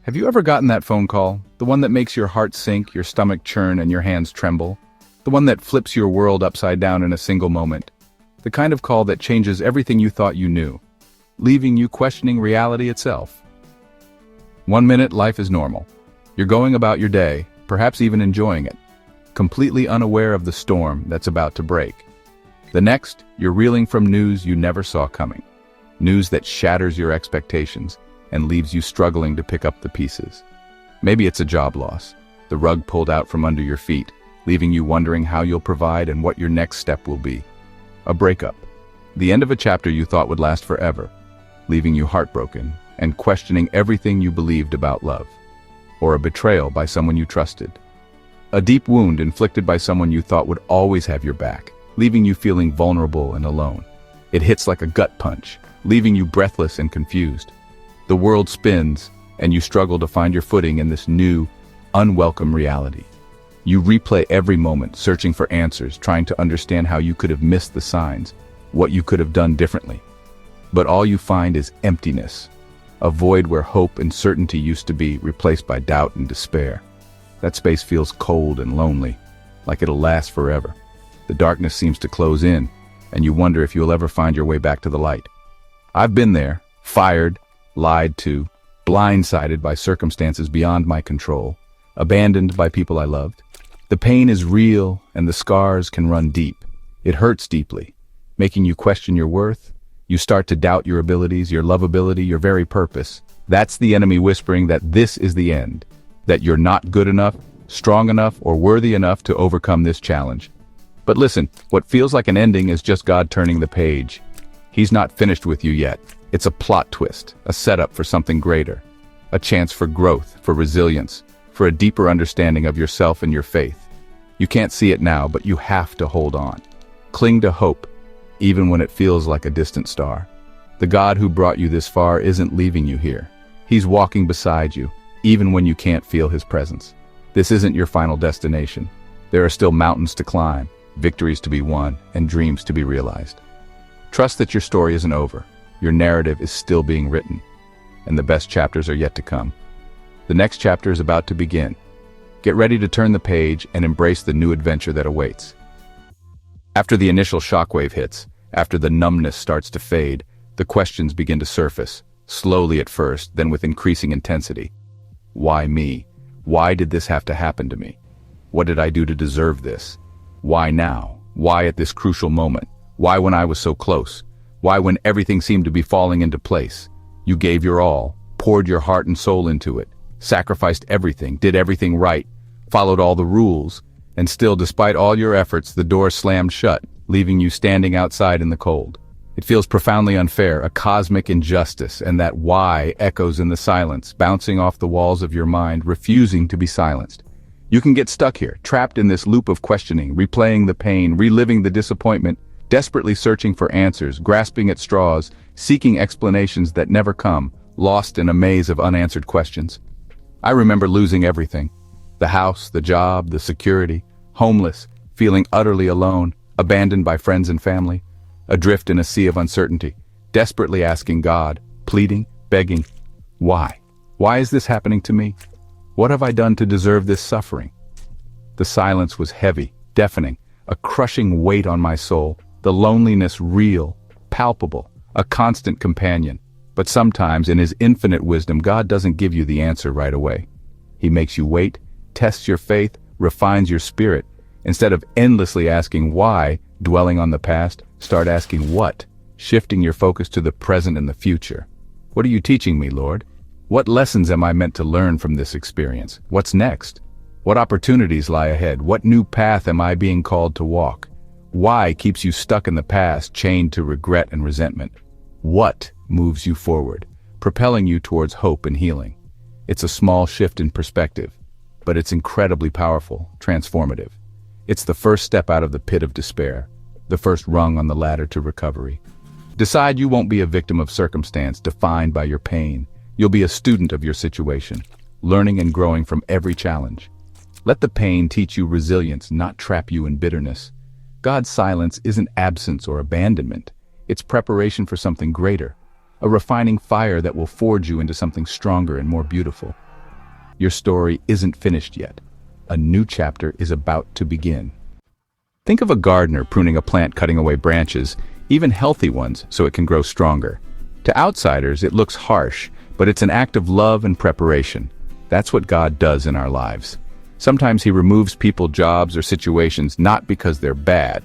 Have you ever gotten that phone call? The one that makes your heart sink, your stomach churn, and your hands tremble? The one that flips your world upside down in a single moment? The kind of call that changes everything you thought you knew, leaving you questioning reality itself. 1 minute, life is normal. You're going about your day, perhaps even enjoying it, completely unaware of the storm that's about to break. The next, you're reeling from news you never saw coming. News that shatters your expectations and leaves you struggling to pick up the pieces. Maybe it's a job loss, the rug pulled out from under your feet, leaving you wondering how you'll provide and what your next step will be. A breakup, the end of a chapter you thought would last forever, leaving you heartbroken and questioning everything you believed about love. Or a betrayal by someone you trusted. A deep wound inflicted by someone you thought would always have your back, leaving you feeling vulnerable and alone. It hits like a gut punch, leaving you breathless and confused. The world spins, and you struggle to find your footing in this new, unwelcome reality. You replay every moment, searching for answers, trying to understand how you could have missed the signs, what you could have done differently. But all you find is emptiness, a void where hope and certainty used to be, replaced by doubt and despair. That space feels cold and lonely, like it'll last forever. The darkness seems to close in, and you wonder if you'll ever find your way back to the light. I've been there, fired, lied to, blindsided by circumstances beyond my control, abandoned by people I loved. The pain is real, and the scars can run deep. It hurts deeply, making you question your worth. You start to doubt your abilities, your lovability, your very purpose. That's the enemy whispering that this is the end, that you're not good enough, strong enough, or worthy enough to overcome this challenge. But listen, what feels like an ending is just God turning the page. He's not finished with you yet. It's a plot twist, a setup for something greater, a chance for growth, for resilience, for a deeper understanding of yourself and your faith. You can't see it now, but you have to hold on. Cling to hope, even when it feels like a distant star. The God who brought you this far isn't leaving you here. He's walking beside you, even when you can't feel his presence. This isn't your final destination. There are still mountains to climb, victories to be won, and dreams to be realized. Trust that your story isn't over. Your narrative is still being written, and the best chapters are yet to come. The next chapter is about to begin. Get ready to turn the page and embrace the new adventure that awaits. After the initial shockwave hits, after the numbness starts to fade, the questions begin to surface, slowly at first, then with increasing intensity. Why me? Why did this have to happen to me? What did I do to deserve this? Why now? Why at this crucial moment? Why when I was so close? Why when everything seemed to be falling into place? You gave your all, poured your heart and soul into it, sacrificed everything, did everything right, followed all the rules, and still, despite all your efforts, the door slammed shut, leaving you standing outside in the cold. It feels profoundly unfair, a cosmic injustice, and that why echoes in the silence, bouncing off the walls of your mind, refusing to be silenced. You can get stuck here, trapped in this loop of questioning, replaying the pain, reliving the disappointment, desperately searching for answers, grasping at straws, seeking explanations that never come, lost in a maze of unanswered questions. I remember losing everything. The house, the job, the security, homeless, feeling utterly alone, abandoned by friends and family, adrift in a sea of uncertainty, desperately asking God, pleading, begging, why? Why is this happening to me? What have I done to deserve this suffering? The silence was heavy, deafening, a crushing weight on my soul, the loneliness real, palpable, a constant companion. But sometimes, in his infinite wisdom, God doesn't give you the answer right away. He makes you wait, tests your faith, refines your spirit. Instead of endlessly asking why, dwelling on the past, start asking what, shifting your focus to the present and the future. What are you teaching me, Lord? What lessons am I meant to learn from this experience? What's next? What opportunities lie ahead? What new path am I being called to walk? Why keeps you stuck in the past, chained to regret and resentment? What moves you forward, propelling you towards hope and healing? It's a small shift in perspective, but it's incredibly powerful, transformative. It's the first step out of the pit of despair, the first rung on the ladder to recovery. Decide you won't be a victim of circumstance defined by your pain. You'll be a student of your situation, learning and growing from every challenge. Let the pain teach you resilience, not trap you in bitterness. God's silence isn't absence or abandonment. It's preparation for something greater, a refining fire that will forge you into something stronger and more beautiful. Your story isn't finished yet. A new chapter is about to begin. Think of a gardener pruning a plant, cutting away branches, even healthy ones, so it can grow stronger. To outsiders, it looks harsh, but it's an act of love and preparation. That's what God does in our lives. Sometimes He removes people, jobs, or situations not because they're bad,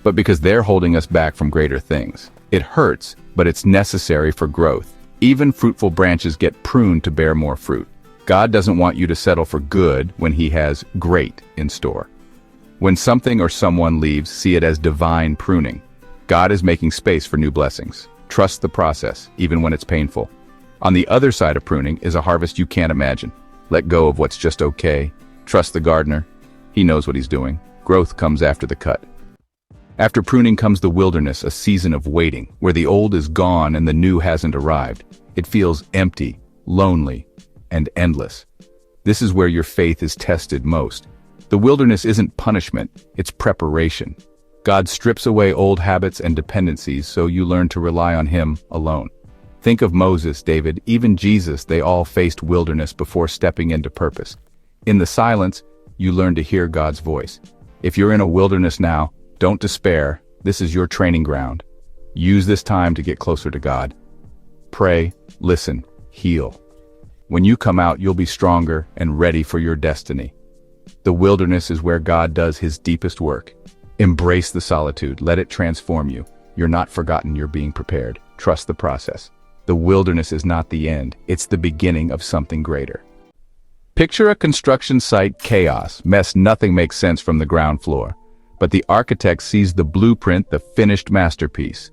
but because they're holding us back from greater things. It hurts, but it's necessary for growth. Even fruitful branches get pruned to bear more fruit. God doesn't want you to settle for good when He has great in store. When something or someone leaves, see it as divine pruning. God is making space for new blessings. Trust the process, even when it's painful. On the other side of pruning is a harvest you can't imagine. Let go of what's just okay. Trust the gardener. He knows what he's doing. Growth comes after the cut. After pruning comes the wilderness, a season of waiting, where the old is gone and the new hasn't arrived. It feels empty, lonely, and endless. This is where your faith is tested most. The wilderness isn't punishment, it's preparation. God strips away old habits and dependencies so you learn to rely on Him alone. Think of Moses, David, even Jesus, they all faced wilderness before stepping into purpose. In the silence, you learn to hear God's voice. If you're in a wilderness now, don't despair. This is your training ground. Use this time to get closer to God. Pray, listen, heal. When you come out, you'll be stronger and ready for your destiny. The wilderness is where God does His deepest work. Embrace the solitude. Let it transform you. You're not forgotten. You're being prepared. Trust the process. The wilderness is not the end. It's the beginning of something greater. Picture a construction site, chaos, mess, nothing makes sense from the ground floor. But the architect sees the blueprint, the finished masterpiece.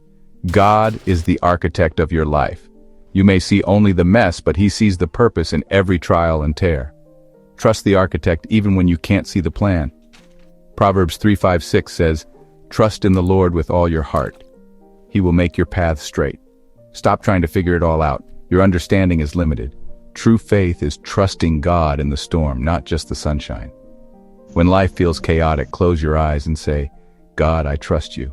God is the architect of your life. You may see only the mess, but He sees the purpose in every trial and tear. Trust the architect even when you can't see the plan. Proverbs 3:5-6 says, "Trust in the Lord with all your heart. He will make your path straight." Stop trying to figure it all out. Your understanding is limited. True faith is trusting God in the storm, not just the sunshine. When life feels chaotic, close your eyes and say, "God, I trust you."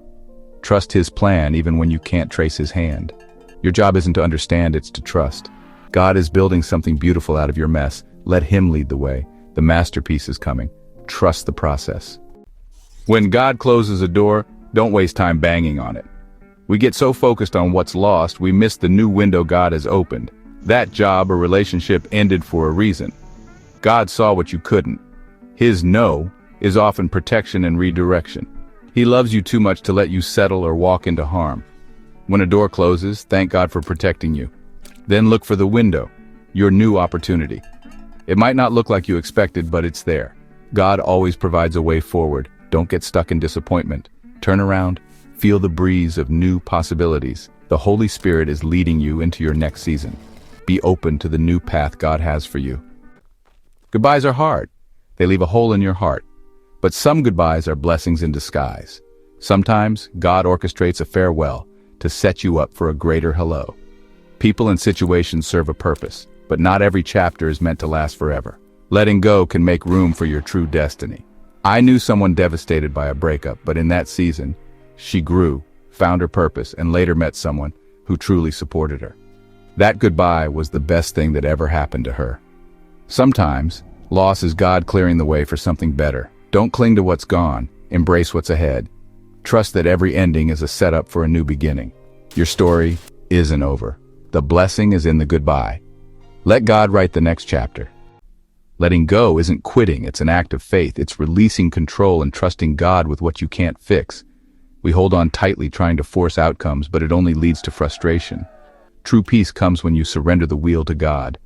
Trust His plan even when you can't trace His hand. Your job isn't to understand, it's to trust. God is building something beautiful out of your mess. Let Him lead the way. The masterpiece is coming. Trust the process. When God closes a door, don't waste time banging on it. We get so focused on what's lost, we miss the new window God has opened. That job or relationship ended for a reason. God saw what you couldn't. His no is often protection and redirection. He loves you too much to let you settle or walk into harm. When a door closes, thank God for protecting you. Then look for the window, your new opportunity. It might not look like you expected, but it's there. God always provides a way forward. Don't get stuck in disappointment. Turn around, feel the breeze of new possibilities. The Holy Spirit is leading you into your next season. Be open to the new path God has for you. Goodbyes are hard. They leave a hole in your heart. But some goodbyes are blessings in disguise. Sometimes God orchestrates a farewell to set you up for a greater hello. People and situations serve a purpose, but not every chapter is meant to last forever. Letting go can make room for your true destiny. I knew someone devastated by a breakup, but in that season, she grew, found her purpose, and later met someone who truly supported her. That goodbye was the best thing that ever happened to her. Sometimes, loss is God clearing the way for something better. Don't cling to what's gone. Embrace what's ahead. Trust that every ending is a setup for a new beginning. Your story isn't over. The blessing is in the goodbye. Let God write the next chapter. Letting go isn't quitting, it's an act of faith. It's releasing control and trusting God with what you can't fix. We hold on tightly trying to force outcomes, but it only leads to frustration. True peace comes when you surrender the wheel to God.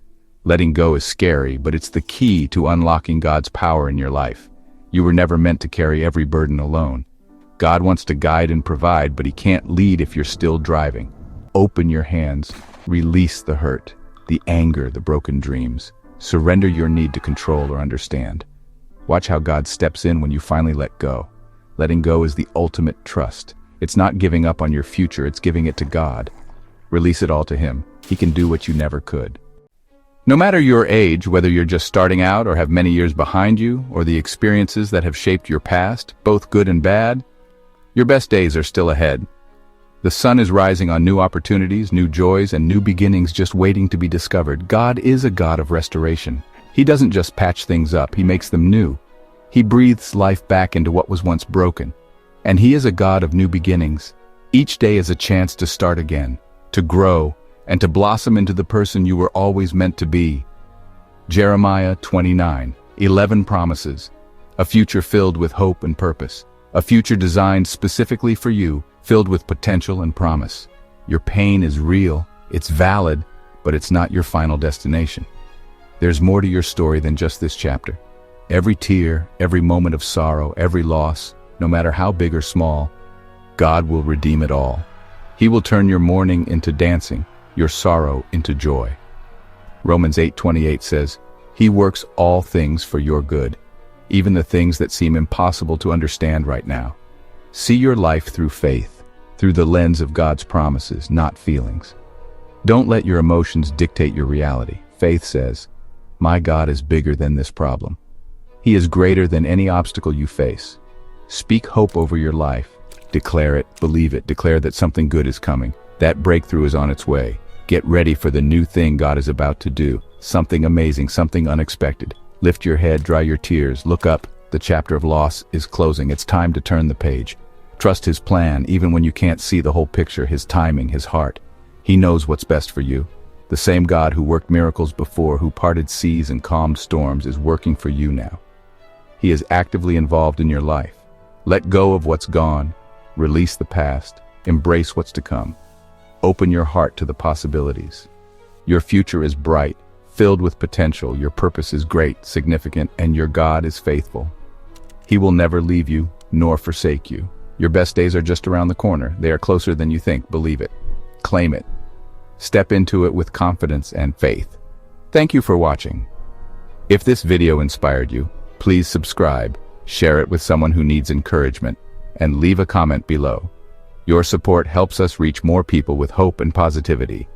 Letting go is scary, but it's the key to unlocking God's power in your life. You were never meant to carry every burden alone. God wants to guide and provide, but He can't lead if you're still driving. Open your hands, release the hurt, the anger, the broken dreams. Surrender your need to control or understand. Watch how God steps in when you finally let go. Letting go is the ultimate trust. It's not giving up on your future, it's giving it to God. Release it all to Him. He can do what you never could. No matter your age, whether you're just starting out or have many years behind you, or the experiences that have shaped your past, both good and bad, your best days are still ahead. The sun is rising on new opportunities, new joys, and new beginnings just waiting to be discovered. God is a God of restoration. He doesn't just patch things up, he makes them new. He breathes life back into what was once broken. And he is a God of new beginnings. Each day is a chance to start again, to grow, and to blossom into the person you were always meant to be. Jeremiah 29:11 promises a future filled with hope and purpose, a future designed specifically for you, filled with potential and promise. Your pain is real, it's valid, but it's not your final destination. There's more to your story than just this chapter. Every tear, every moment of sorrow, every loss, no matter how big or small, God will redeem it all. He will turn your mourning into dancing, your sorrow into joy. Romans 8:28 says, He works all things for your good, even the things that seem impossible to understand right now. See your life through faith, through the lens of God's promises, not feelings. Don't let your emotions dictate your reality. Faith says, My God is bigger than this problem. He is greater than any obstacle you face. Speak hope over your life. Declare it, believe it, declare that something good is coming. That breakthrough is on its way. Get ready for the new thing God is about to do. Something amazing, something unexpected. Lift your head, dry your tears, look up. The chapter of loss is closing. It's time to turn the page. Trust His plan, even when you can't see the whole picture, His timing, His heart. He knows what's best for you. The same God who worked miracles before, who parted seas and calmed storms, is working for you now. He is actively involved in your life. Let go of what's gone. Release the past. Embrace what's to come. Open your heart to the possibilities. Your future is bright, filled with potential. Your purpose is great, significant, and your God is faithful. He will never leave you, nor forsake you. Your best days are just around the corner. They are closer than you think. Believe it. Claim it. Step into it with confidence and faith. Thank you for watching. If this video inspired you, please subscribe, share it with someone who needs encouragement, and leave a comment below. Your support helps us reach more people with hope and positivity.